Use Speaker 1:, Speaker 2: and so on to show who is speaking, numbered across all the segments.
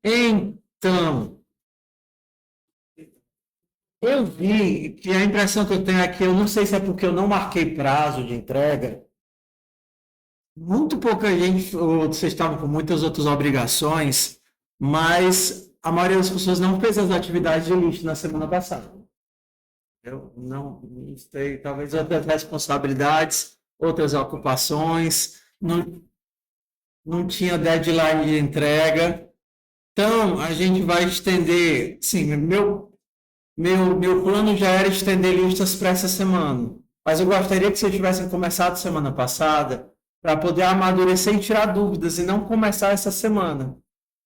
Speaker 1: Então, eu vi que a impressão que eu tenho aqui, eu não sei se é porque eu não marquei prazo de entrega, muito pouca gente, ou vocês estavam com muitas outras obrigações, mas a maioria das pessoas não fez as atividades de lista na semana passada. Eu não sei, talvez outras responsabilidades, outras ocupações, não tinha deadline de entrega. Então, a gente vai estender, sim, meu plano já era estender listas para essa semana, mas eu gostaria que vocês tivessem começado semana passada para poder amadurecer e tirar dúvidas e não começar essa semana.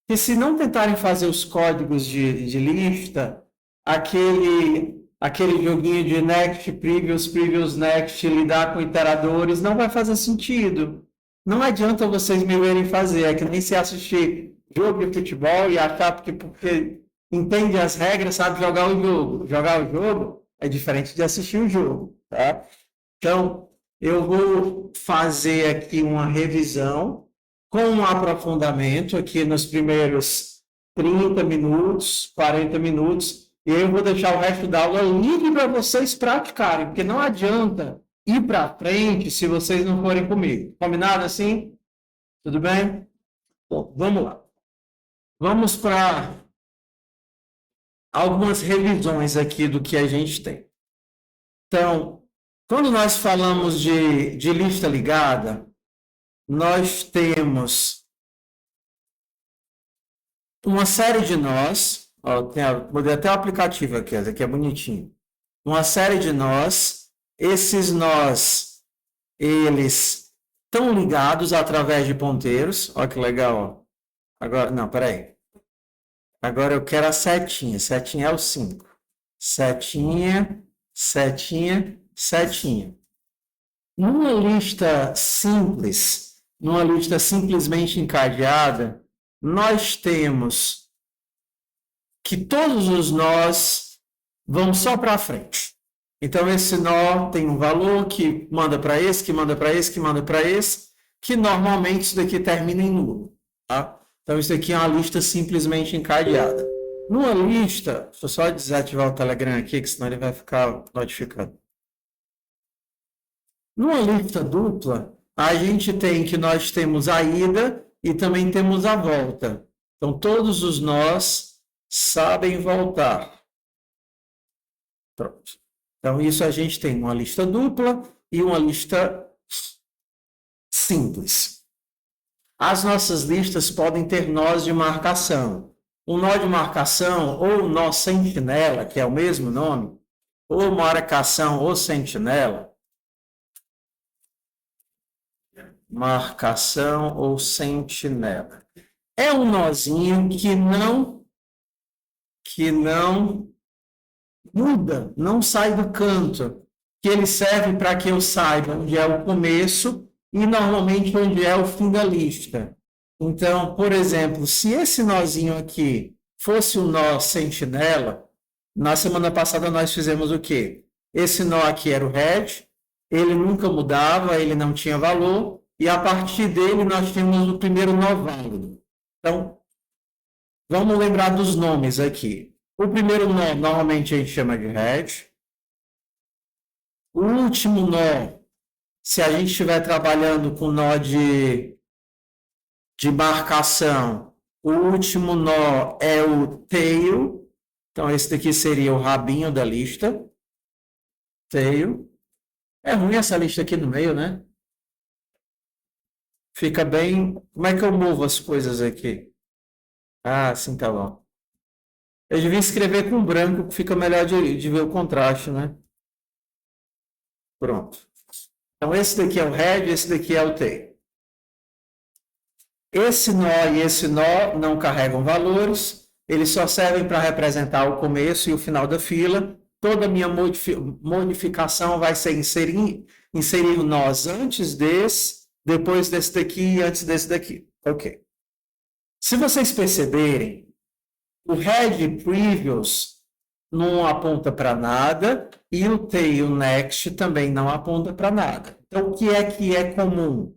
Speaker 1: E se não tentarem fazer os códigos de lista, aquele joguinho de next, previous, previous, next, lidar com iteradores, não vai fazer sentido. Não adianta vocês me verem fazer, é que nem se assistir jogo de futebol e achar porque entende as regras, sabe jogar o jogo. Jogar o jogo é diferente de assistir o jogo, tá? Então, eu vou fazer aqui uma revisão com um aprofundamento aqui nos primeiros 30 minutos, 40 minutos, e eu vou deixar o resto da aula livre para vocês praticarem, porque não adianta ir para frente se vocês não forem comigo. Combinado assim? Tudo bem? Bom, vamos lá. Vamos para algumas revisões aqui do que a gente tem. Então, quando nós falamos de lista ligada, nós temos uma série de nós, vou dar até o aplicativo aqui, esse aqui é bonitinho. Uma série de nós, esses nós, eles estão ligados através de ponteiros, olha que legal, ó. Agora, não, peraí. Agora eu quero a setinha, setinha é o 5. Setinha, setinha, setinha. Numa lista simples, numa lista simplesmente encadeada, nós temos que todos os nós vão só para frente. Então, esse nó tem um valor que manda para esse, que manda para esse, que manda para esse, que normalmente isso daqui termina em nulo. Tá? Então, isso aqui é uma lista simplesmente encadeada. Numa lista, deixa eu só desativar o Telegram aqui, que senão ele vai ficar notificando. Numa lista dupla, a gente tem que nós temos a ida e também temos a volta. Então, todos os nós sabem voltar. Pronto. Então, isso a gente tem uma lista dupla e uma lista simples. As nossas listas podem ter nós de marcação. Um nó de marcação ou nó sentinela, que é o mesmo nome, ou marcação ou sentinela, marcação ou sentinela. É um nozinho que não muda, não sai do canto, que ele serve para que eu saiba onde é o começo e normalmente onde é o fim da lista. Então, por exemplo, se esse nozinho aqui fosse o nó sentinela, na semana passada nós fizemos o quê? Esse nó aqui era o head, ele nunca mudava, ele não tinha valor, e a partir dele nós temos o primeiro nó válido. Então, vamos lembrar dos nomes aqui. O primeiro nó, normalmente a gente chama de head. O último nó, se a gente estiver trabalhando com nó de marcação, o último nó é o tail. Então, esse daqui seria o rabinho da lista. Tail. É ruim essa lista aqui no meio, né? Fica bem... Como é que eu movo as coisas aqui? Ah, assim tá bom. Eu devia escrever com branco, que fica melhor de ver o contraste, né? Pronto. Então, esse daqui é o head, esse daqui é o tail. Esse nó e esse nó não carregam valores, eles só servem para representar o começo e o final da fila. Toda a minha modificação vai ser inserir o nós antes desse, depois desse daqui e antes desse daqui. Ok. Se vocês perceberem, o head previous não aponta para nada e o tail next também não aponta para nada. Então, o que é comum?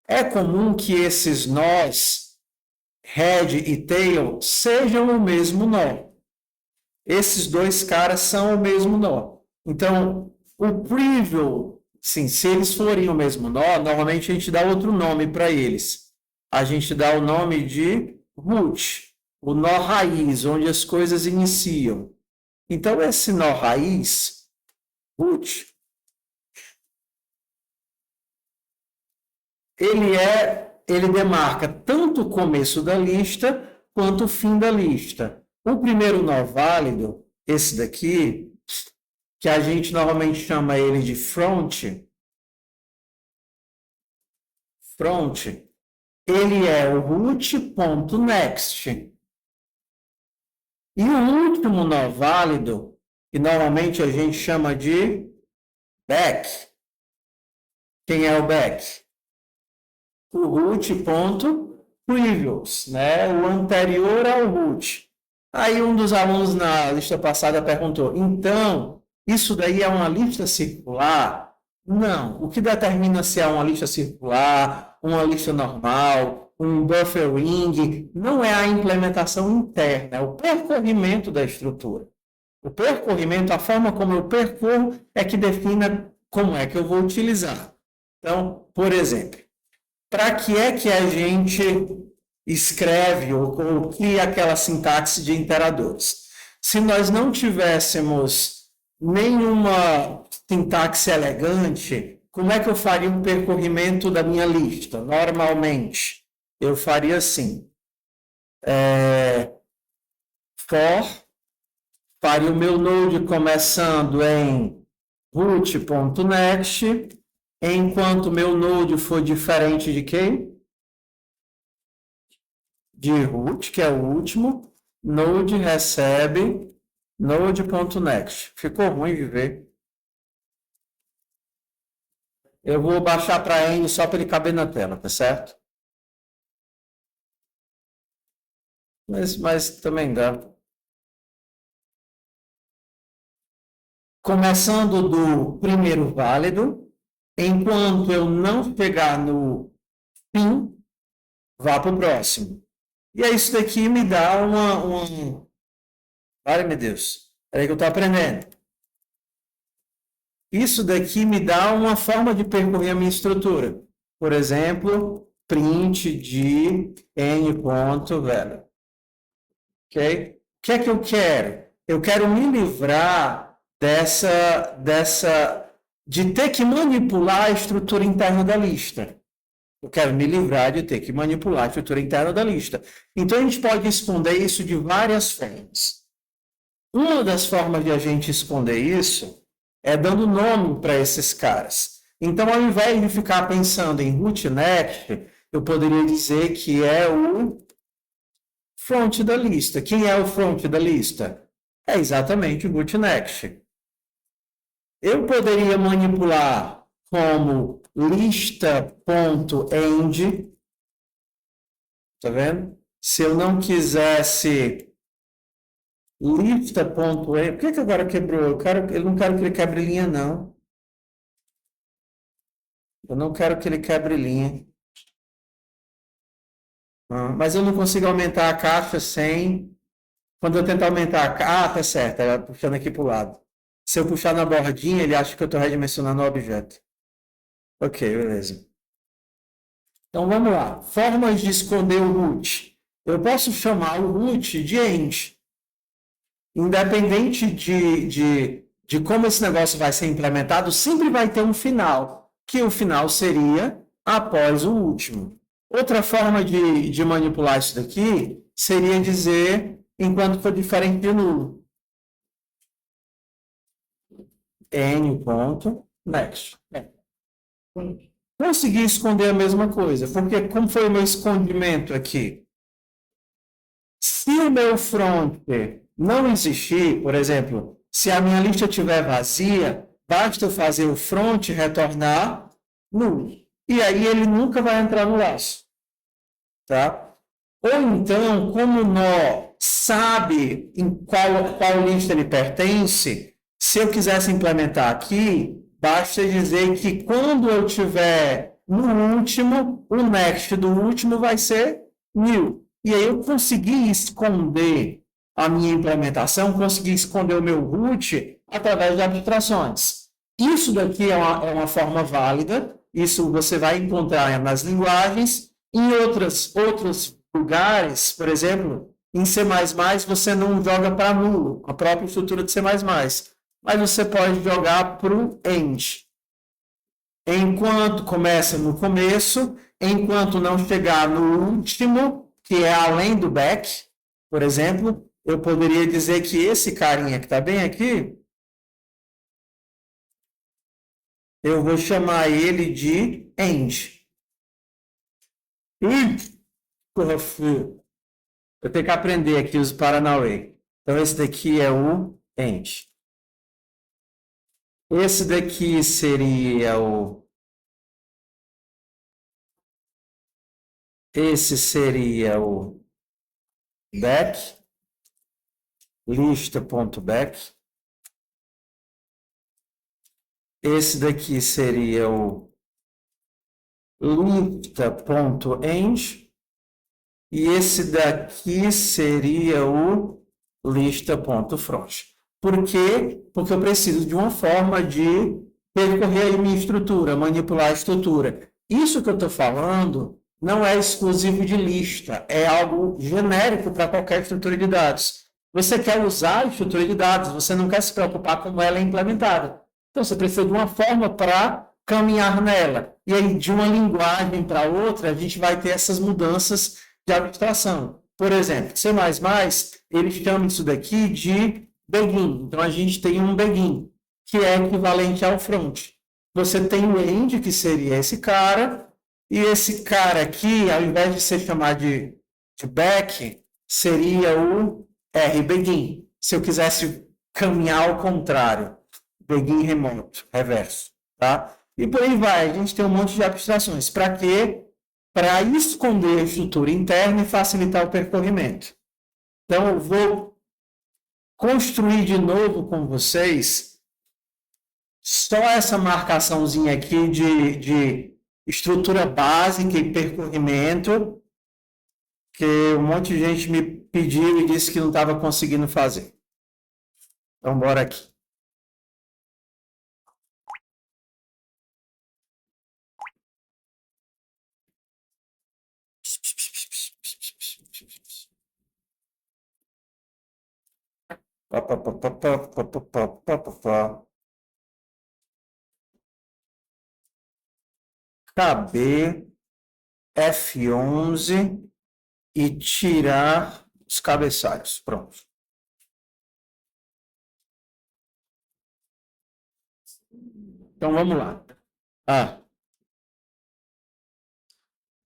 Speaker 1: É comum que esses nós head e tail sejam o mesmo nó. Esses dois caras são o mesmo nó. Então, o preview, sim, se eles forem o mesmo nó, normalmente a gente dá outro nome para eles. A gente dá o nome de root, o nó raiz, onde as coisas iniciam. Então, esse nó raiz, root, ele demarca tanto o começo da lista quanto o fim da lista. O primeiro nó válido, esse daqui, que a gente normalmente chama ele de front, ele é o root.next. E o último nó válido, que normalmente a gente chama de back. Quem é o back? O root.previous, né? O anterior ao root. Aí um dos alunos na lista passada perguntou, então, isso daí é uma lista circular? Não. O que determina se é uma lista circular, uma lista normal, um buffer ring, não é a implementação interna, é o percorrimento da estrutura. O percorrimento, a forma como eu percorro, é que define como é que eu vou utilizar. Então, por exemplo, para que é que a gente escreve ou cria aquela sintaxe de interadores? Se nós não tivéssemos nenhuma sintaxe elegante, como é que eu faria um percorrimento da minha lista? Normalmente, eu faria assim. Faria o meu node começando em root.next, enquanto meu node for diferente de quem? De root, que é o último, node recebe node.next. Ficou ruim de ver. Eu vou baixar para N só para ele caber na tela, tá certo? Mas também dá. Começando do primeiro válido, enquanto eu não chegar no fim, vá para o próximo. E aí isso daqui me dá uma... Ai, meu Deus. Peraí que eu estou aprendendo. Isso daqui me dá uma forma de percorrer a minha estrutura. Por exemplo, print de n.value. Ok? O que é que eu quero? Eu quero me livrar de ter que manipular a estrutura interna da lista. Eu quero me livrar de ter que manipular a estrutura interna da lista. Então, a gente pode esconder isso de várias formas. Uma das formas de a gente esconder isso é dando nome para esses caras. Então, ao invés de ficar pensando em root.next, eu poderia dizer que é o front da lista. Quem é o front da lista? É exatamente o root.next. Eu poderia manipular como lista.end, tá vendo? Se eu não quisesse lista.end, por que agora quebrou? Eu não quero que ele quebre linha, não. Eu não quero que ele quebre linha. Mas eu não consigo aumentar a caixa sem... Quando eu tentar aumentar a caixa... Ah, tá certo, ela puxando aqui para o lado. Se eu puxar na bordinha, ele acha que eu estou redimensionando o objeto. Ok, beleza. Então, vamos lá. Formas de esconder o root. Eu posso chamar o root de end. Independente de como esse negócio vai ser implementado, sempre vai ter um final, que o final seria após o último. Outra forma de manipular isso daqui seria dizer enquanto for diferente de nulo. n.next. Consegui esconder a mesma coisa, porque como foi o meu escondimento aqui? Se o meu front não existir, por exemplo, se a minha lista estiver vazia, basta eu fazer o front retornar nulo. E aí ele nunca vai entrar no laço. Tá? Ou então, como o nó sabe em qual lista ele pertence, se eu quisesse implementar aqui, basta dizer que quando eu tiver no último, o next do último vai ser new. e aí eu consegui esconder a minha implementação, consegui esconder o meu root através de abstrações. Isso daqui é uma forma válida, isso você vai encontrar nas linguagens, em outros lugares, por exemplo, em C++, você não joga para nulo, a própria estrutura de C++, mas você pode jogar para o end. Enquanto começa no começo, enquanto não chegar no último, que é além do back, por exemplo, eu poderia dizer que esse carinha que está bem aqui, eu vou chamar ele de end. Porra, eu tenho que aprender aqui os Paranauê. Então, esse daqui é o end. Esse daqui seria o... Esse seria o back, lista.back. Esse daqui seria o lista.end. E esse daqui seria o lista.front. Por quê? Porque eu preciso de uma forma de percorrer a minha estrutura, manipular a estrutura. Isso que eu estou falando não é exclusivo de lista, é algo genérico para qualquer estrutura de dados. Você quer usar a estrutura de dados, você não quer se preocupar com como ela é implementada. Então, você precisa de uma forma para caminhar nela. E aí, de uma linguagem para outra, a gente vai ter essas mudanças de abstração. Por exemplo, C++, ele chama isso daqui de begin. Então, a gente tem um begin, que é equivalente ao front. Você tem o end, que seria esse cara, e esse cara aqui, ao invés de ser chamado de back, seria o rbegin. Se eu quisesse caminhar ao contrário, begin remoto, reverso, tá? E por aí vai, a gente tem um monte de abstrações. Para quê? Para esconder a estrutura interna e facilitar o percorrimento. Então, eu vou construir de novo com vocês só essa marcaçãozinha aqui de estrutura básica e percorrimento, que um monte de gente me pediu e disse que não estava conseguindo fazer. Então, bora aqui. KB F11 e tirar os cabeçalhos. Pronto. Então vamos lá.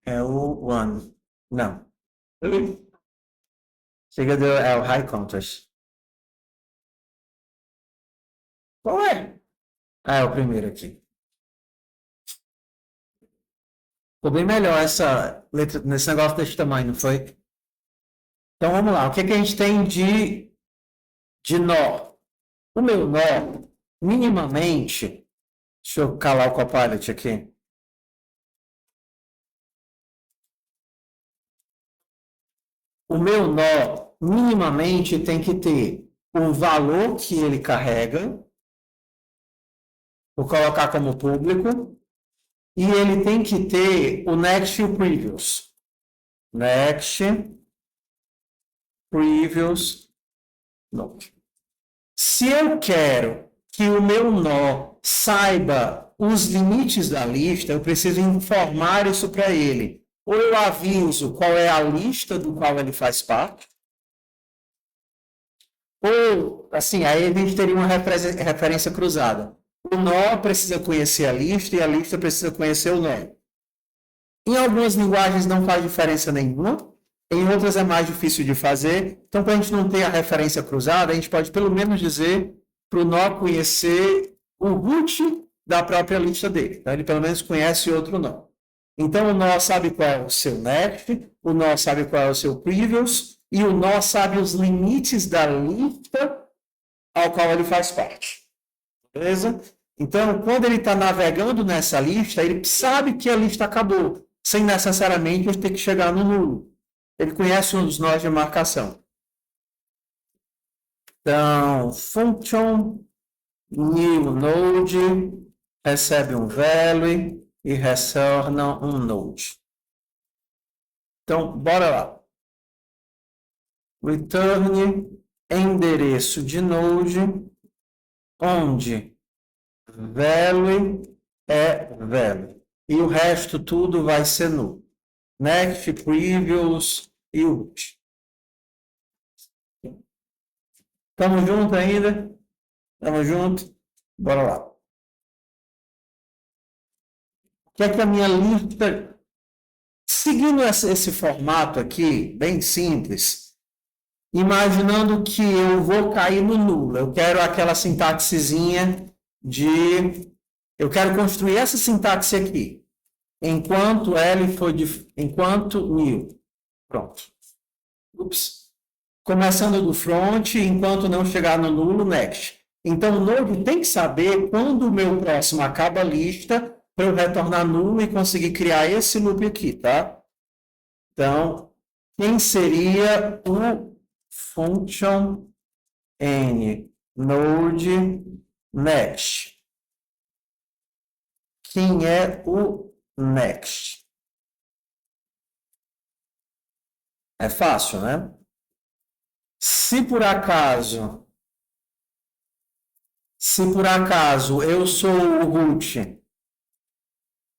Speaker 1: É o one. Não. É o high contrast. Qual é? É o primeiro aqui. Ficou bem melhor essa letra nesse negócio desse tamanho, não foi? Então vamos lá. O que, que a gente tem de nó? O meu nó, minimamente, deixa eu calar o Copilot aqui. O meu nó, minimamente, tem que ter o valor que ele carrega, vou colocar como público, e ele tem que ter o next e o previous. Next, previous, note. Se eu quero que o meu nó saiba os limites da lista, eu preciso informar isso para ele. Ou eu aviso qual é a lista do qual ele faz parte, ou, assim, aí a gente teria uma referência cruzada. O nó precisa conhecer a lista e a lista precisa conhecer o nó. Em algumas linguagens não faz diferença nenhuma, em outras é mais difícil de fazer. Então, para a gente não ter a referência cruzada, a gente pode pelo menos dizer para o nó conhecer o root da própria lista dele. Então, ele pelo menos conhece outro nó. Então, o nó sabe qual é o seu next, o nó sabe qual é o seu previous, e o nó sabe os limites da lista ao qual ele faz parte. Beleza? Então, quando ele está navegando nessa lista, ele sabe que a lista acabou, sem necessariamente ter que chegar no nulo. Ele conhece um dos nós de marcação. Então, function new node recebe um value e retorna um node. Então, bora lá. Return endereço de node, onde value é value. E o resto tudo vai ser null. Next, previous e root. Estamos juntos ainda? Estamos juntos? Bora lá. O que é que a minha lista... Seguindo esse formato aqui, bem simples, imaginando que eu vou cair no nulo. Eu quero aquela sintaxezinha de... Eu quero construir essa sintaxe aqui. Enquanto L for de... Enquanto new. Pronto. Ups. Começando do front, enquanto não chegar no nulo, next. Então, o Node tem que saber quando o meu próximo acaba a lista para eu retornar nulo e conseguir criar esse loop aqui, tá? Então, quem seria o function n node next? Quem é o next? É fácil, né? Se por acaso eu sou o root,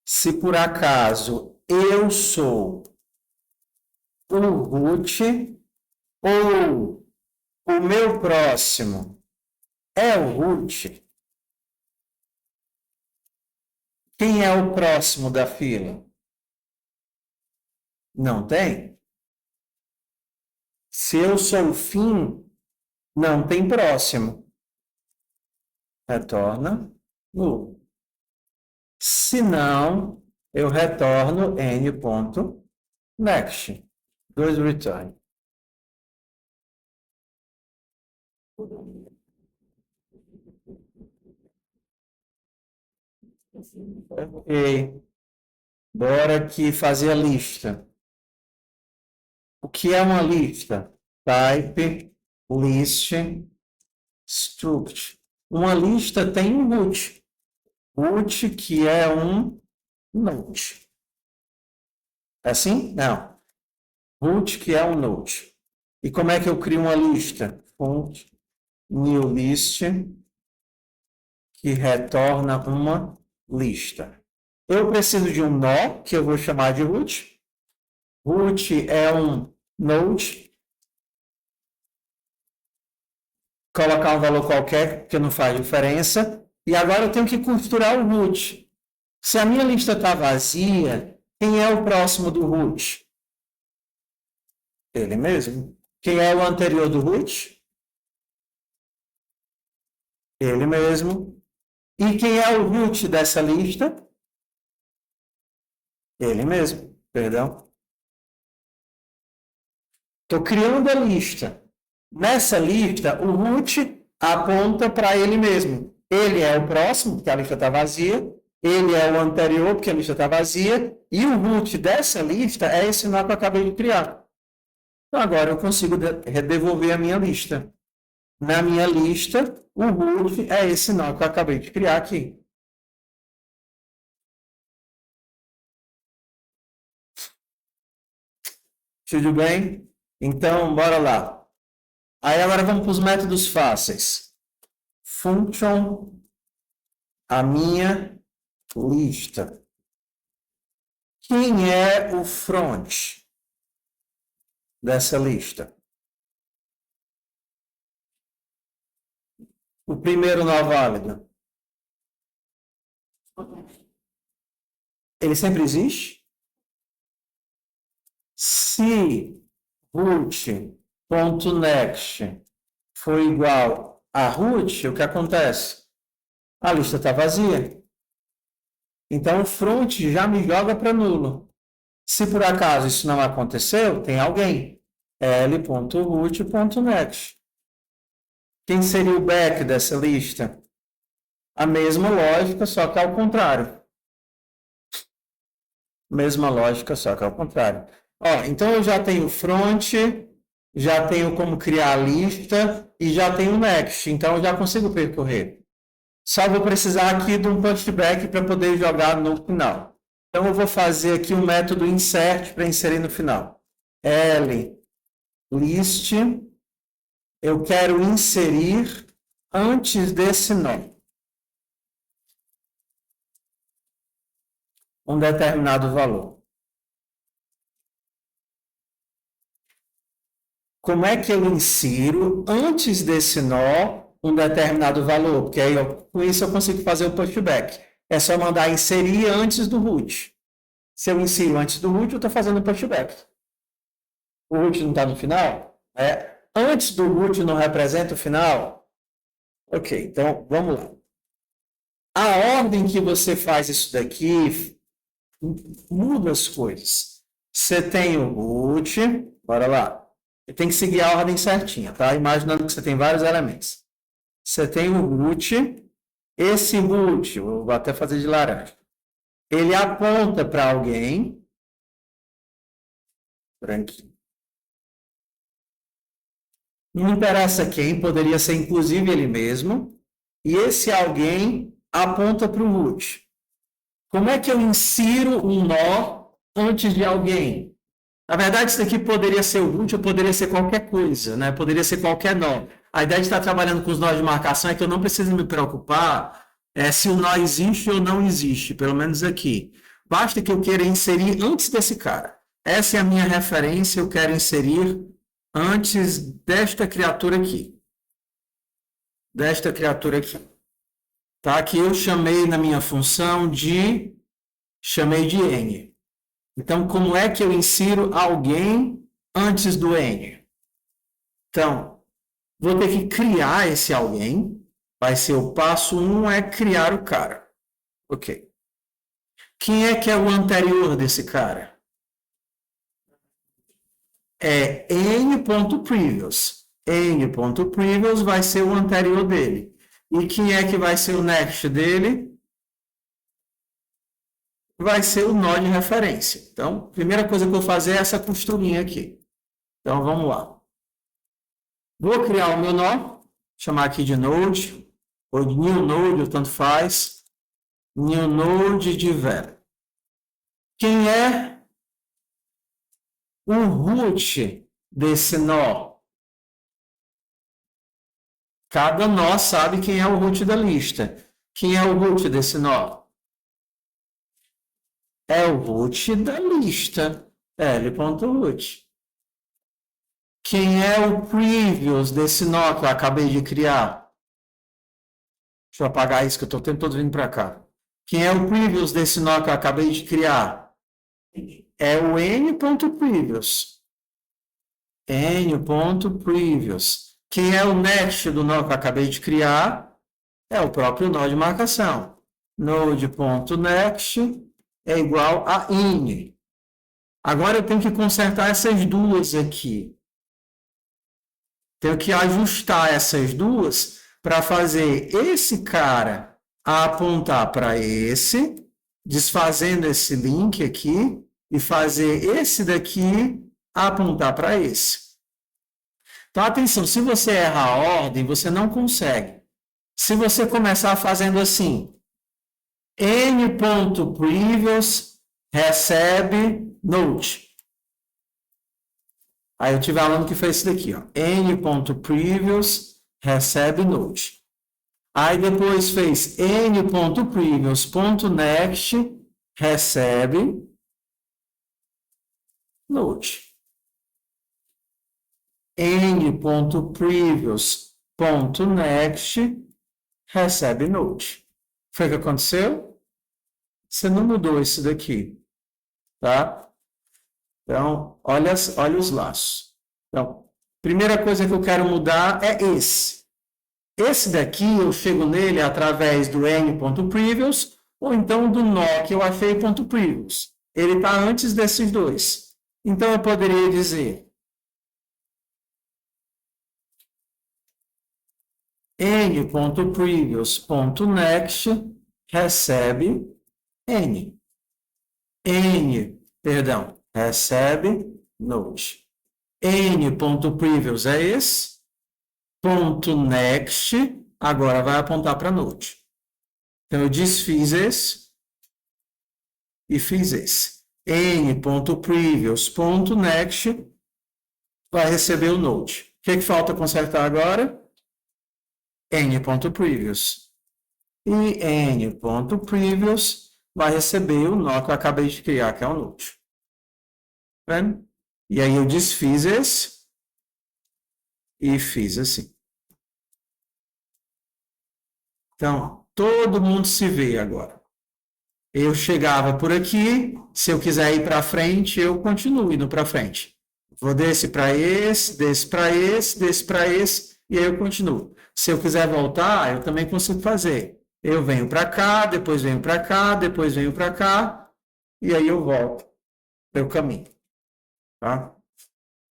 Speaker 1: se por acaso eu sou o root ou o meu próximo é o root, quem é o próximo da fila? Não tem? Se eu sou o fim, não tem próximo. Retorna nulo. Se não, eu retorno n.next. Dois return. Ok. Bora aqui fazer a lista. O que é uma lista? Type list struct. Uma lista tem um root. Root que é um node. É assim? Não. Root que é um node. E como é que eu crio uma lista? Font new list que retorna uma lista. Eu preciso de um nó que eu vou chamar de root. Root é um node. Colocar um valor qualquer que não faz diferença. E agora eu tenho que costurar o root. Se a minha lista está vazia, quem é o próximo do root? Ele mesmo. Quem é o anterior do root? Ele mesmo. E quem é o root dessa lista? Ele mesmo. Perdão. Estou criando a lista. Nessa lista, o root aponta para ele mesmo. Ele é o próximo, porque a lista está vazia. Ele é o anterior, porque a lista está vazia. E o root dessa lista é esse nó que eu acabei de criar. Então, agora eu consigo devolver a minha lista. Na minha lista, o root é esse nó que eu acabei de criar aqui. Tudo bem? Então, bora lá. Aí agora vamos para os métodos fáceis. Function, a minha lista. Quem é o front dessa lista? O primeiro nó válido. Ele sempre existe? Se root.next for igual a root, o que acontece? A lista está vazia. Então, o front já me joga para nulo. Se por acaso isso não aconteceu, tem alguém. l.root.next. Quem seria o back dessa lista? A mesma lógica, só que ao contrário. Mesma lógica, só que ao contrário. Ó, então eu já tenho front, já tenho como criar a lista e já tenho next. Então eu já consigo percorrer. Só vou precisar aqui de um pushback para poder jogar no final. Então eu vou fazer aqui um método insert para inserir no final. L list, eu quero inserir antes desse nó um determinado valor. Como é que eu insiro antes desse nó um determinado valor? Porque aí com isso eu consigo fazer o pushback. É só mandar inserir antes do root. Se eu insiro antes do root, eu estou fazendo o pushback. O root não está no final? Antes do root não representa o final? Ok, então vamos lá. A ordem que você faz isso daqui muda as coisas. Você tem o root, bora lá. Tem que seguir a ordem certinha, tá? Imaginando que você tem vários elementos. Você tem o root, esse root, eu vou até fazer de laranja. Ele aponta para alguém, branquinho. Não interessa quem, poderia ser inclusive ele mesmo. E esse alguém aponta para o root. Como é que eu insiro um nó antes de alguém? Na verdade, isso daqui poderia ser o root ou poderia ser qualquer coisa, né? Poderia ser qualquer nó. A ideia de estar trabalhando com os nós de marcação é que eu não preciso me preocupar se o nó existe ou não existe, pelo menos aqui. Basta que eu queira inserir antes desse cara. Essa é a minha referência, eu quero inserir antes desta criatura aqui. Desta criatura aqui. Tá? Que eu chamei na minha função chamei de N. Então, como é que eu insiro alguém antes do N? Então, vou ter que criar esse alguém. Vai ser o passo 1, é criar o cara. Ok. Quem é que é o anterior desse cara? É n.previous. n.previous vai ser o anterior dele. E quem é que vai ser o next dele? Vai ser o nó de referência. Então, a primeira coisa que eu vou fazer é essa costurinha aqui. Então, vamos lá. Vou criar o meu nó, chamar aqui de node, ou de new node, tanto faz. New node de ver. Quem é o root desse nó? Cada nó sabe quem é o root da lista. Quem é o root desse nó? É o root da lista. L.root. Quem é o previous desse nó que eu acabei de criar? Deixa eu apagar isso que eu estou o tempo todo vindo para cá. Quem é o previous desse nó que eu acabei de criar? É o n.previous. n.previous. Quem é o next do nó que eu acabei de criar? É o próprio nó de marcação. Node.next é igual a in. Agora eu tenho que consertar essas duas aqui. Tenho que ajustar essas duas para fazer esse cara apontar para esse, desfazendo esse link aqui, e fazer esse daqui apontar para esse. Então, atenção, se você errar a ordem, você não consegue. Se você começar fazendo assim, n.previous recebe note. Aí eu tive aluno que fez isso daqui, ó. n.previous recebe note. Aí depois fez n.previous.next recebe note. n.previous.next recebe note. Foi o que aconteceu? Você não mudou isso daqui, tá? Então, olha os laços. Então, primeira coisa que eu quero mudar é esse. Esse daqui eu chego nele através do n.previous ou então do nó que eu achei .previous. Ele está antes desses dois. Então, eu poderia dizer n.previous.next recebe n. recebe Node. N.previous é esse. Ponto next, agora vai apontar para Node. Então, eu desfiz esse e fiz esse. N.previous.next vai receber o Node. O que falta consertar agora? N.previous. E N.previous vai receber o nó que eu acabei de criar, que é o Node. Tá vendo? E aí eu desfiz esse e fiz assim. Então, todo mundo se vê agora. Eu chegava por aqui, se eu quiser ir para frente, eu continuo indo para frente. Vou desse para esse, desse para esse, desse para esse, e aí eu continuo. Se eu quiser voltar, eu também consigo fazer. Eu venho para cá, depois venho para cá, depois venho para cá, e aí eu volto para o caminho. Tá?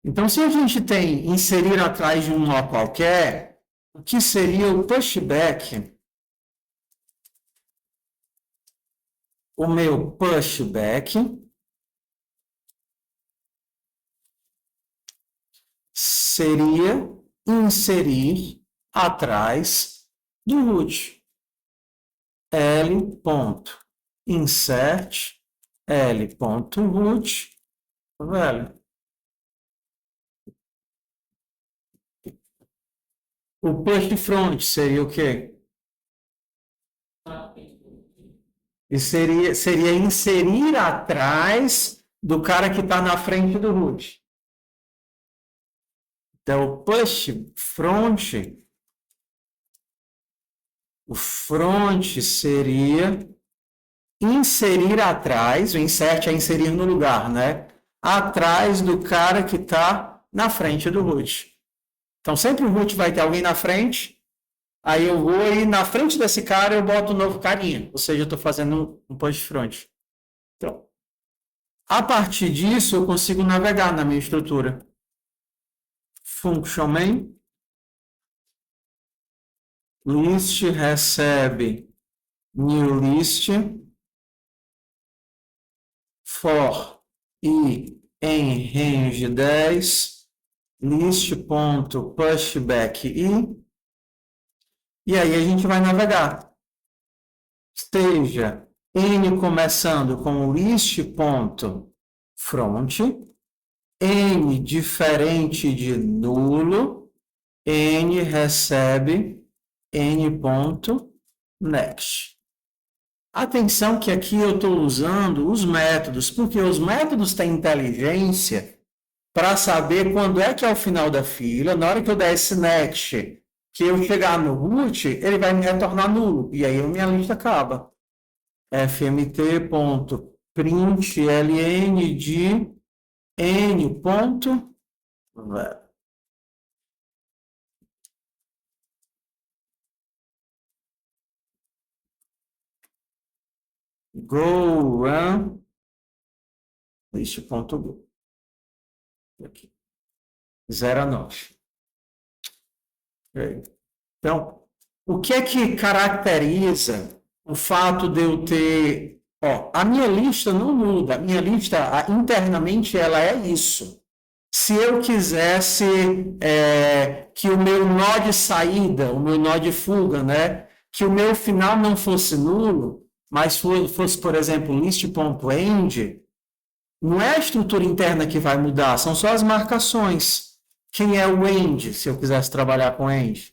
Speaker 1: Então, se a gente tem inserir atrás de um nó qualquer, o que seria o pushback? O meu pushback seria inserir atrás do root. L.insert L.root, velho. O push front seria o quê? E seria inserir atrás do cara que está na frente do root. Então, o push front, o front seria inserir atrás, o insert é inserir no lugar, né? Atrás do cara que está na frente do root. Então, sempre o root vai ter alguém na frente, aí eu vou e na frente desse cara eu boto um novo carinha, ou seja, eu estou fazendo um push front. Então, a partir disso, eu consigo navegar na minha estrutura. Function main, list recebe new list, for i em range 10, list.pushback i, e aí a gente vai navegar. Esteja n começando com list.front, n diferente de nulo, n recebe n.next. Atenção que aqui eu estou usando os métodos, porque os métodos têm inteligência para saber quando é que é o final da fila. Na hora que eu der esse next, que eu chegar no root, ele vai me retornar nulo, e aí a minha lista acaba. fmt.println de n. Go run list.go. Aqui. 0 a 9. Então, o que é que caracteriza o fato de eu ter... a minha lista não muda. A minha lista, internamente, ela é isso. Se eu quisesse que o meu nó de saída, o meu nó de fuga, né, que o meu final não fosse nulo, mas fosse, por exemplo, list.end, não é a estrutura interna que vai mudar, são só as marcações. Quem é o end, se eu quisesse trabalhar com end?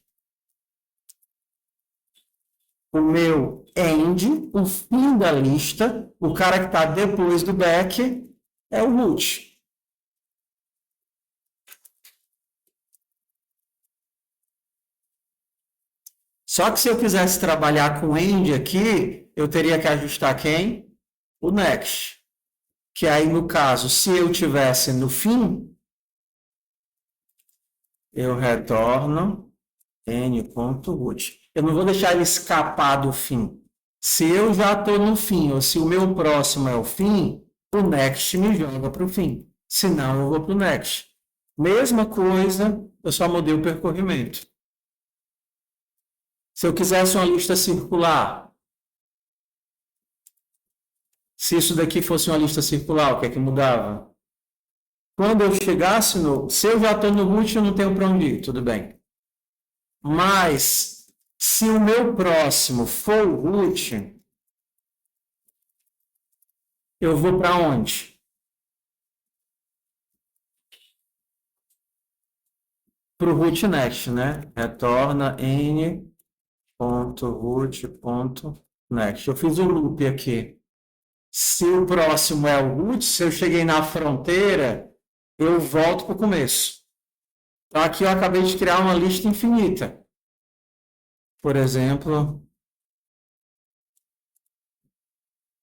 Speaker 1: O meu end, o fim da lista, o cara que está depois do back, é o root. Só que se eu quisesse trabalhar com end aqui, eu teria que ajustar quem? O next. Que aí, no caso, se eu tivesse no fim, eu retorno n.root. Eu não vou deixar ele escapar do fim. Se eu já estou no fim, ou se o meu próximo é o fim, o next me joga para o fim. Se não, eu vou para o next. Mesma coisa, eu só mudei o percorrimento. Se eu quisesse uma lista circular, se isso daqui fosse uma lista circular, o que é que mudava? quando eu chegasse no... Se eu já estou no root, eu não tenho para onde ir, tudo bem. Mas, se o meu próximo for o root, eu vou para onde? Para o root next, né? Retorna n.root.next. Eu fiz um loop aqui. Se o próximo é o root, se eu cheguei na fronteira, eu volto para o começo. Então, aqui eu acabei de criar uma lista infinita. Por exemplo,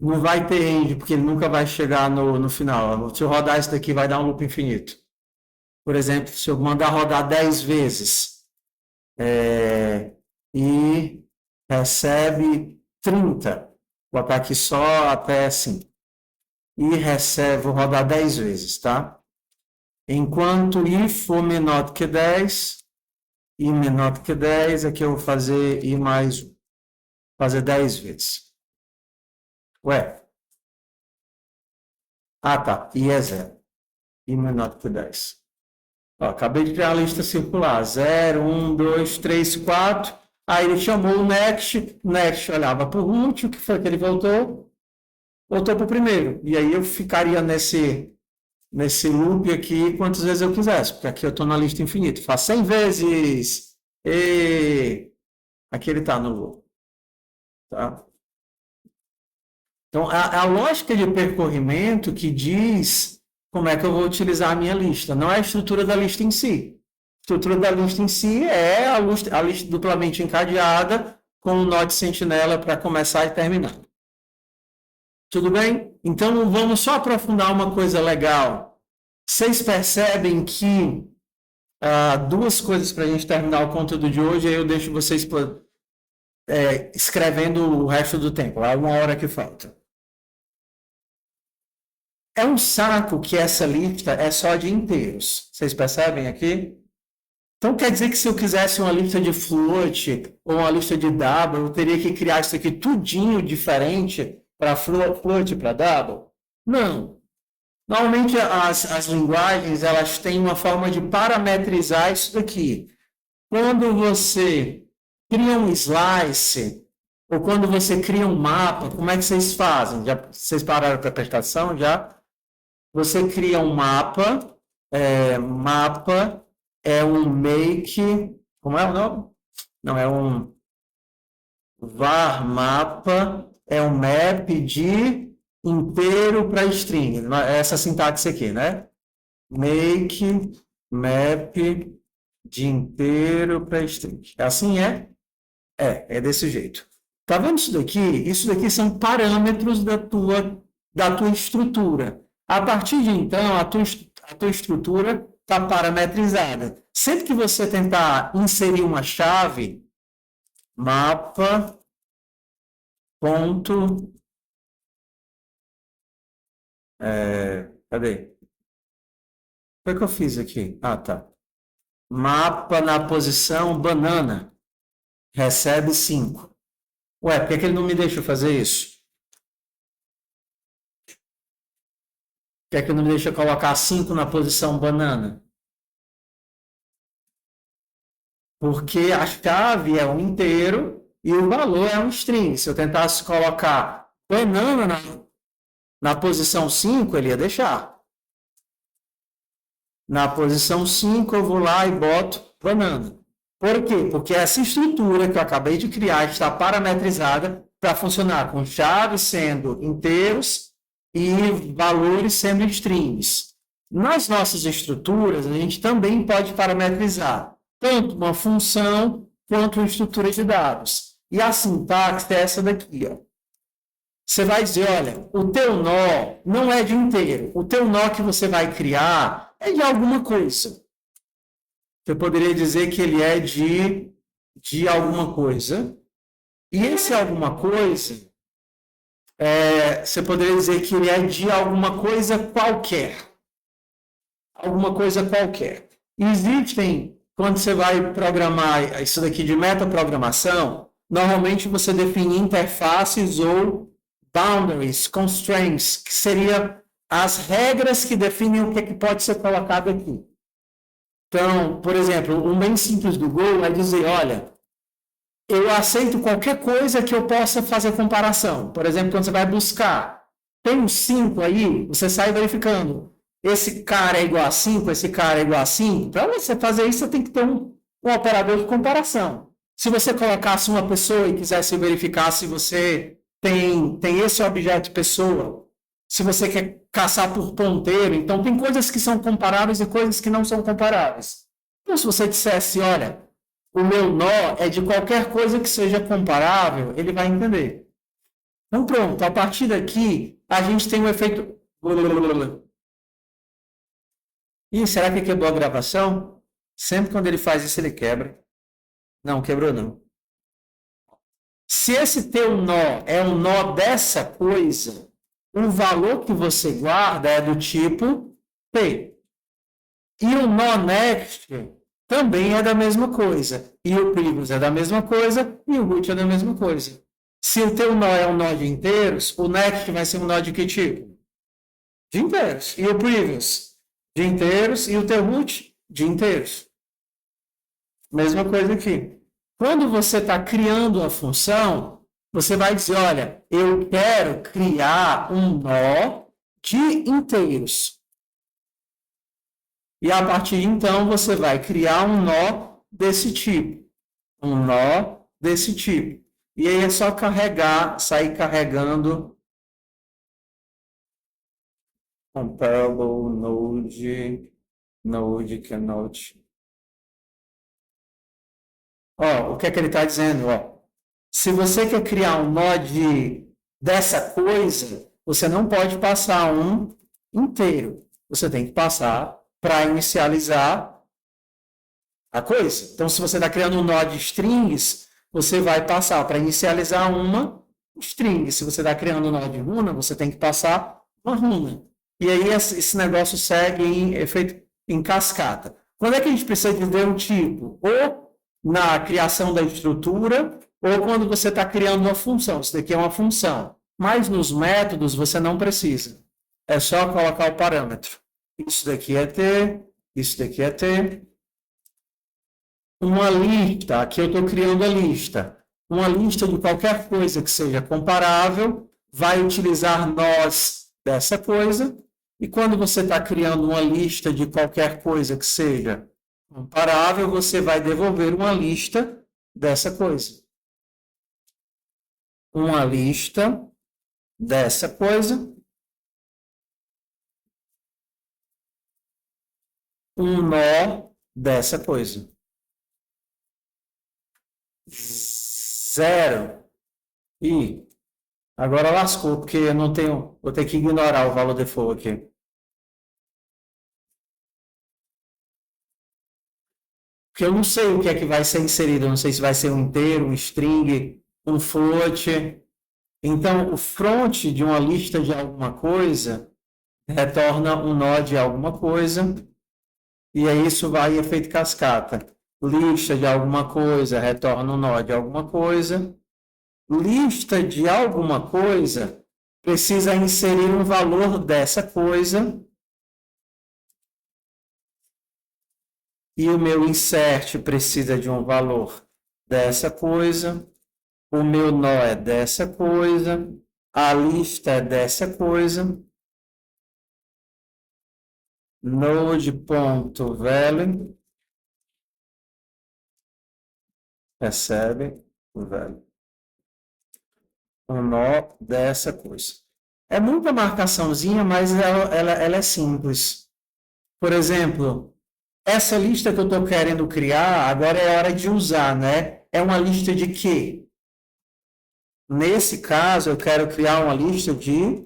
Speaker 1: não vai ter end, porque ele nunca vai chegar no final. Se eu rodar isso daqui, vai dar um loop infinito. Por exemplo, se eu mandar rodar 10 vezes e recebe 30, vou botar aqui só até assim, e recebe, vou rodar 10 vezes, tá? Enquanto i for menor do que 10, i menor do que 10, aqui eu vou fazer i mais 1, fazer 10 vezes. Ué? Ah, tá, i é 0, i menor do que 10. Ó, acabei de criar a lista circular, 0, 1, 2, 3, 4, aí ele chamou o next olhava para o root, o que foi que ele voltou? Voltou para o primeiro, e aí eu ficaria nesse loop aqui quantas vezes eu quisesse, porque aqui eu estou na lista infinita, faz 100 vezes, e aqui ele está no loop, tá? Então, a lógica de percorrimento que diz como é que eu vou utilizar a minha lista, não é a estrutura da lista em si. A estrutura da lista em si é a lista duplamente encadeada com o nó de sentinela para começar e terminar. Tudo bem? Então, vamos só aprofundar uma coisa legal. Vocês percebem que duas coisas para a gente terminar o conteúdo de hoje, aí eu deixo vocês escrevendo o resto do tempo, há 1 hora que falta. É um saco que essa lista é só de inteiros. Vocês percebem aqui? Então quer dizer que se eu quisesse uma lista de float ou uma lista de double, eu teria que criar isso aqui tudinho diferente para float para double? Não. Normalmente as linguagens elas têm uma forma de parametrizar isso daqui. Quando você cria um slice ou quando você cria um mapa, como é que vocês fazem? Vocês pararam para prestar atenção já? Você cria um mapa, mapa é um make, como é o nome? Não, é um var mapa, é um map de inteiro para string, essa sintaxe aqui, né? Make map de inteiro para string. Assim é? É desse jeito. Tá vendo isso daqui? Isso daqui são parâmetros da tua estrutura. A partir de então, a tua estrutura está parametrizada. Sempre que você tentar inserir uma chave, mapa, ponto, cadê? O que eu fiz aqui? Ah, tá. Mapa na posição banana, recebe 5. Ué, por que ele não me deixa fazer isso? Por que ele não me deixa colocar 5 na posição banana? Porque a chave é um inteiro e o valor é um string. Se eu tentasse colocar banana na posição 5, ele ia deixar. Na posição 5, eu vou lá e boto banana. Por quê? Porque essa estrutura que eu acabei de criar está parametrizada para funcionar com chaves sendo inteiros e valores sendo strings. Nas nossas estruturas, a gente também pode parametrizar tanto uma função quanto uma estrutura de dados. E a sintaxe é essa daqui. Ó. Você vai dizer, olha, o teu nó não é de inteiro. O teu nó que você vai criar é de alguma coisa. Você poderia dizer que ele é de alguma coisa. E esse alguma coisa, você poderia dizer que ele é de alguma coisa qualquer. Alguma coisa qualquer. Existem, quando você vai programar isso daqui de metaprogramação, normalmente você define interfaces ou boundaries, constraints, que seria as regras que definem o que, é que pode ser colocado aqui. Então, por exemplo, um bem simples do Go é dizer, olha, eu aceito qualquer coisa que eu possa fazer comparação. Por exemplo, quando você vai buscar, tem um 5 aí, você sai verificando. Esse cara é igual a 5, esse cara é igual a 5. Para você fazer isso, você tem que ter um operador de comparação. Se você colocasse uma pessoa e quisesse verificar se você tem esse objeto pessoa, se você quer caçar por ponteiro, então tem coisas que são comparáveis e coisas que não são comparáveis. Então, se você dissesse, olha, o meu nó é de qualquer coisa que seja comparável, ele vai entender. Então, pronto, a partir daqui, a gente tem um efeito. Ih, será que quebrou a gravação? Sempre quando ele faz isso, ele quebra. Não, quebrou não. Se esse teu nó é um nó dessa coisa, o valor que você guarda é do tipo P. E o nó next também é da mesma coisa. E o previous é da mesma coisa e o root é da mesma coisa. Se o teu nó é um nó de inteiros, o next vai ser um nó de que tipo? De inteiros. E o previous? De inteiros. E o teu root? De inteiros. Mesma coisa aqui. Quando você está criando a função, você vai dizer, olha, eu quero criar um nó de inteiros. E a partir de então, você vai criar um nó desse tipo. Um nó desse tipo. E aí é só carregar, sair carregando comparable node cannot. Ó, o que é que ele está dizendo? Ó, se você quer criar um nó dessa coisa, você não pode passar um inteiro. Você tem que passar para inicializar a coisa. Então, se você está criando um nó de strings, você vai passar para inicializar uma string. Se você está criando um nó de runa, você tem que passar uma runa. E aí esse negócio segue em efeito em cascata. Quando é que a gente precisa dizer um tipo? Ou na criação da estrutura, ou quando você está criando uma função. Isso daqui é uma função. Mas nos métodos você não precisa. É só colocar o parâmetro. Isso daqui é T, isso daqui é T. Uma lista, aqui eu estou criando a lista. Uma lista de qualquer coisa que seja comparável, vai utilizar nós dessa coisa. E quando você está criando uma lista de qualquer coisa que seja comparável, você vai devolver uma lista dessa coisa. Uma lista dessa coisa. Um nó dessa coisa. 0. E agora lascou, porque eu não tenho. Vou ter que ignorar o valor default aqui. Porque eu não sei o que é que vai ser inserido. Eu não sei se vai ser um inteiro, um string, um float. Então, o front de uma lista de alguma coisa retorna um nó de alguma coisa. E aí isso vai em efeito cascata. Lista de alguma coisa retorna um nó de alguma coisa. Lista de alguma coisa precisa inserir um valor dessa coisa. E o meu insert precisa de um valor dessa coisa. O meu nó é dessa coisa. A lista é dessa coisa. Node.value recebe o value. Um nó dessa coisa. É muita marcaçãozinha, mas ela é simples. Por exemplo, essa lista que eu estou querendo criar, agora é hora de usar, né? É uma lista de quê? Nesse caso, eu quero criar uma lista de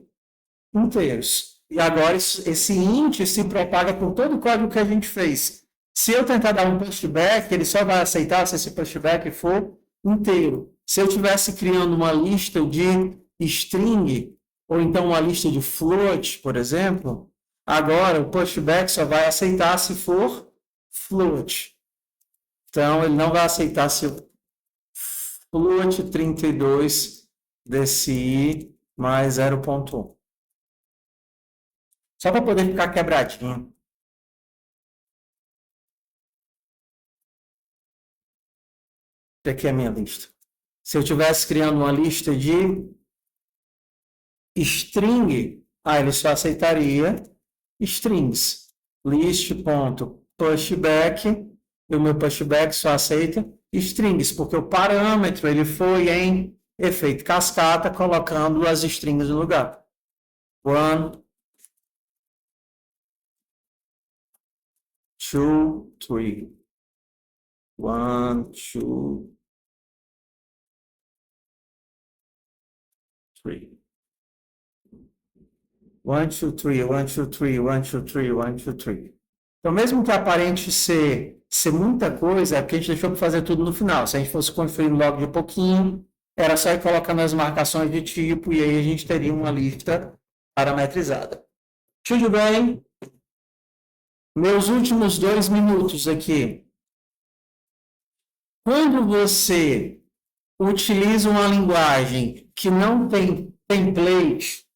Speaker 1: inteiros. E agora esse int se propaga por todo o código que a gente fez. Se eu tentar dar um pushback, ele só vai aceitar se esse pushback for inteiro. Se eu estivesse criando uma lista de string, ou então uma lista de float, por exemplo, agora o pushback só vai aceitar se for float. Então, ele não vai aceitar se o float 32 DCI mais 0.1. Só para poder ficar quebradinho. Aqui é a minha lista. Se eu estivesse criando uma lista de string, ele só aceitaria strings. List.pushback, e o meu pushback só aceita strings, porque o parâmetro ele foi em efeito cascata, colocando as strings no lugar. 1, 2, 3. 1, 2, 3. 1, 2, 3, 1, 2, 3, 1, 2, 3, 1, 2, 3. Então, mesmo que aparente ser muita coisa, é porque a gente deixou para fazer tudo no final. Se a gente fosse construindo logo de pouquinho, era só ir colocando as marcações de tipo e aí a gente teria uma lista parametrizada. Tudo bem? Meus últimos 2 minutos aqui. Quando você utiliza uma linguagem que não tem template,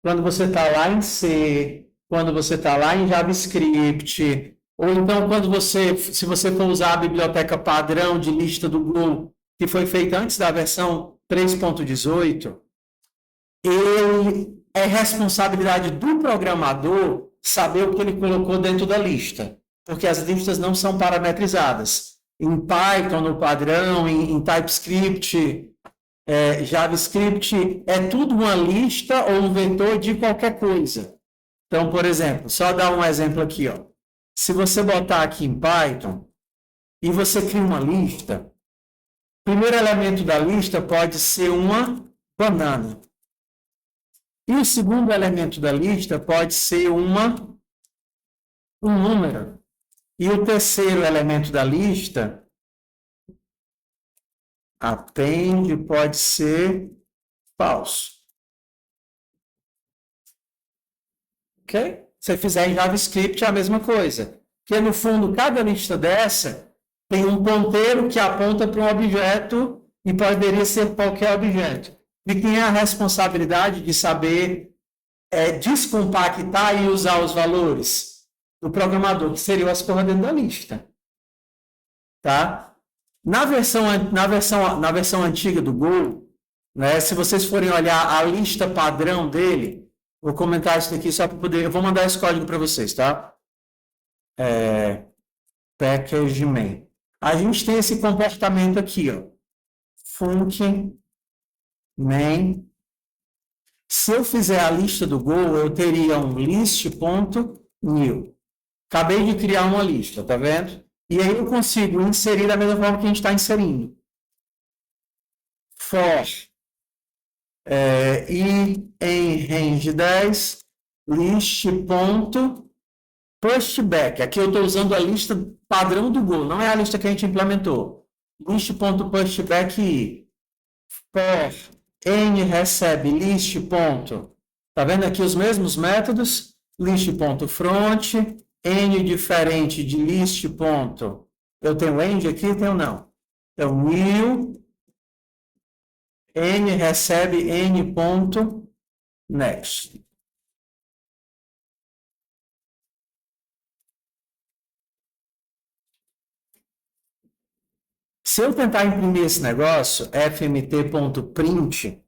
Speaker 1: quando você está lá em C, quando você está lá em JavaScript, ou então quando se você for usar a biblioteca padrão de lista do Go, que foi feita antes da versão 3.18, ele é responsabilidade do programador saber o que ele colocou dentro da lista, porque as listas não são parametrizadas. Em Python, no padrão, em TypeScript, JavaScript, é tudo uma lista ou um vetor de qualquer coisa. Então, por exemplo, só dar um exemplo aqui, ó. Se você botar aqui em Python e você cria uma lista, o primeiro elemento da lista pode ser uma banana. E o segundo elemento da lista pode ser um número. E o terceiro elemento da lista, append, pode ser falso. Ok? Se você fizer em JavaScript, é a mesma coisa. Porque, no fundo, cada lista dessa tem um ponteiro que aponta para um objeto e poderia ser qualquer objeto. E quem é a responsabilidade de saber descompactar e usar os valores? Do programador, que seria as coisas dentro da lista. Tá? Na versão antiga do Go, né, se vocês forem olhar a lista padrão dele, vou comentar isso aqui só para poder. Eu vou mandar esse código para vocês, tá? Package main. A gente tem esse comportamento aqui, ó. Func main. Se eu fizer a lista do Go, eu teria um list.new. Acabei de criar uma lista, tá vendo? E aí eu consigo inserir da mesma forma que a gente está inserindo. For e em range 10, list.pushback. Aqui eu estou usando a lista padrão do Go, não é a lista que a gente implementou. List.pushback for n recebe list. Tá vendo aqui os mesmos métodos? List.front, n diferente de list. Eu tenho end aqui? Tenho não. Então, new, n recebe n.next. Se eu tentar imprimir esse negócio, fmt.print,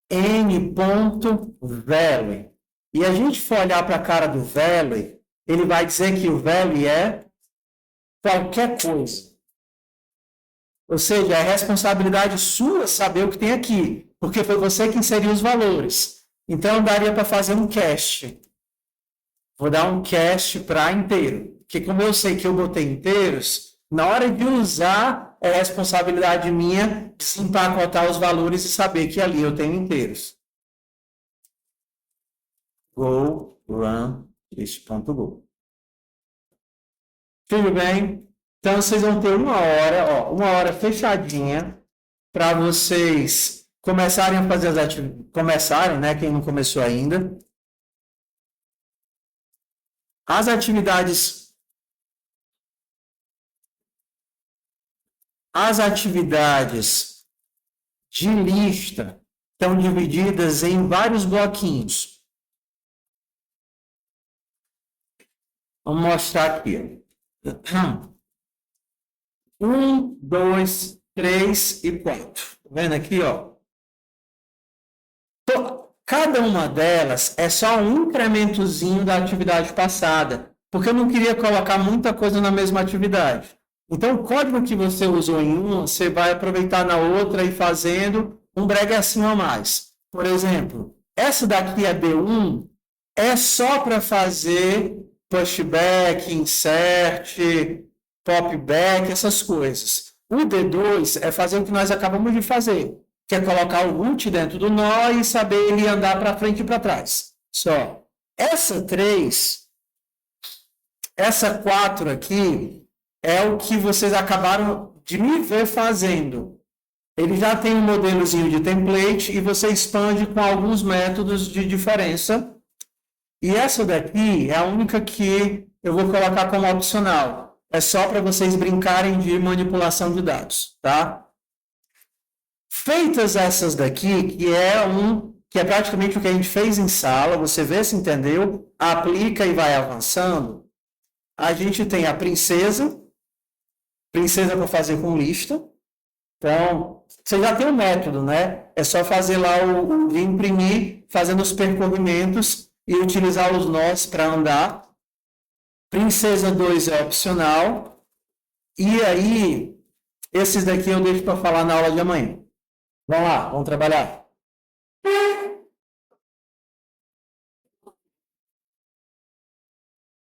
Speaker 1: n.value, e a gente for olhar para a cara do value, ele vai dizer que o value é qualquer coisa. Ou seja, é responsabilidade sua saber o que tem aqui, porque foi você que inseriu os valores. Então, daria para fazer um cast. Vou dar um cast para inteiro. Porque como eu sei que eu botei inteiros, na hora de usar, é responsabilidade minha desempacotar os valores e saber que ali eu tenho inteiros. Go, run, list.go. Tudo bem? Então, vocês vão ter uma hora fechadinha para vocês começarem a fazer as atividades. Começarem, né? Quem não começou ainda. As atividades de lista estão divididas em vários bloquinhos. Vamos mostrar aqui. 1, 2, 3 e 4. Tá vendo aqui, ó? Cada uma delas é só um incrementozinho da atividade passada, porque eu não queria colocar muita coisa na mesma atividade. Então, o código que você usou em uma, você vai aproveitar na outra e fazendo um breguecinho a mais. Por exemplo, essa daqui é B1, é só para fazer pushback, insert, popback, essas coisas. O D2 é fazer o que nós acabamos de fazer, que é colocar o root dentro do nó e saber ele andar para frente e para trás. Só. Essa 3, essa 4 aqui, é o que vocês acabaram de me ver fazendo. Ele já tem um modelozinho de template e você expande com alguns métodos de diferença. E essa daqui é a única que eu vou colocar como opcional. É só para vocês brincarem de manipulação de dados, tá? Feitas essas daqui, que é praticamente o que a gente fez em sala, você vê se entendeu, aplica e vai avançando. A gente tem a princesa para fazer com lista. Então, você já tem um método, né? É só fazer lá de imprimir, fazendo os percorrimentos e utilizar os nós para andar. Princesa 2 é opcional. E aí, esses daqui eu deixo para falar na aula de amanhã. Vamos lá, vamos trabalhar.